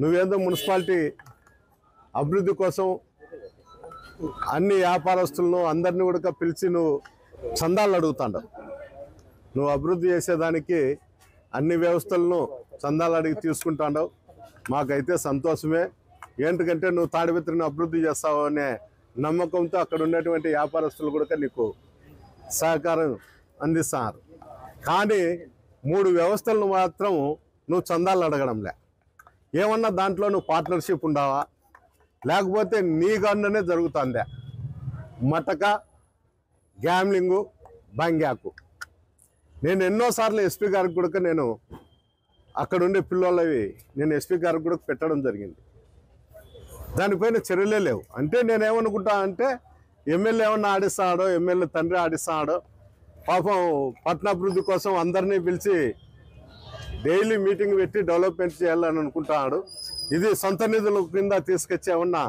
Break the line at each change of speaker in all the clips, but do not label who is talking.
నువ్వేందో municipality అభివృద్ధి కోసం అన్ని వ్యాపారస్తులను అందరినీ కూడా పిలిచి నువ్వు చందాలు అడుగుతాండవు. నువ్వు అభివృద్ధి చేసేదానికి అన్ని వ్యవస్థలను చందాలు అడిగి తీసుకుంటాండవు. మాకైతే సంతోషమే. ఏంటంటే నువ్వు తాడిపత్రిని అభివృద్ధి చేస్తావు అనే నమ్మకంతో అక్కడ ఉన్నటువంటి వ్యాపారస్తులు కూడా నీకు సహకారం అందిస్తున్నారు. కానీ 3 వ్యవస్థలను మాత్రం నువ్వు చందాలు అడగడంలే. ఏమన్నా దాంట్లో నువ్వు పార్ట్నర్షిప్ ఉండవా, లేకపోతే నీ గన్నునే జరుగుతుందే? మటక, గ్యామ్లింగు, బంగ్యాకు. నేను ఎన్నోసార్లు ఎస్పీ గారికి కూడా నేను అక్కడ ఉండే పిల్లలవి నేను ఎస్పీ గారికి కూడా పెట్టడం జరిగింది. దానిపైన చర్యలే లేవు. అంటే నేనేమనుకుంటా అంటే ఎమ్మెల్యే ఏమన్నా ఆడిస్తాడో, ఎమ్మెల్యే తండ్రి ఆడిస్తాడో, పాపం పట్టణాభివృద్ధి కోసం అందరినీ పిలిచి డైలీ మీటింగ్ పెట్టి డెవలప్మెంట్ చేయాలని అనుకుంటున్నాడు. ఇది సొంత నిధుల కింద తీసుకొచ్చి ఏమన్నా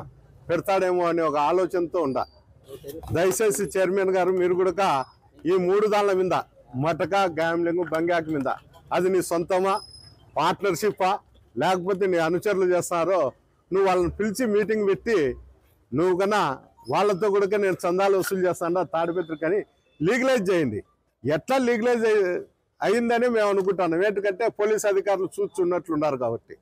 పెడతాడేమో అనే ఒక ఆలోచనతో ఉండ. దయచేసి చైర్మన్ గారు మీరు కూడా ఈ 3 దాళ్ళ మీద మటక, గ్యామ్లింగ్, బంగ్యాక్ మీద అది నీ సొంతమా, పార్ట్నర్షిప్పా, లేకపోతే నీ అనుచరులు చేస్తారో నువ్వు వాళ్ళని పిలిచి మీటింగ్ పెట్టి నువ్వు కన్నా వాళ్ళతో కూడా నేను చందాలు వసూలు చేస్తాను తాడిపత్రి కానీ లీగలైజ్ చేయండి. ఎట్లా లీగలైజ్ అయిందని మేము అనుకుంటున్నాం. ఎందుకంటే పోలీస్ అధికారులు చూస్తున్నట్లున్నారు కాబట్టి.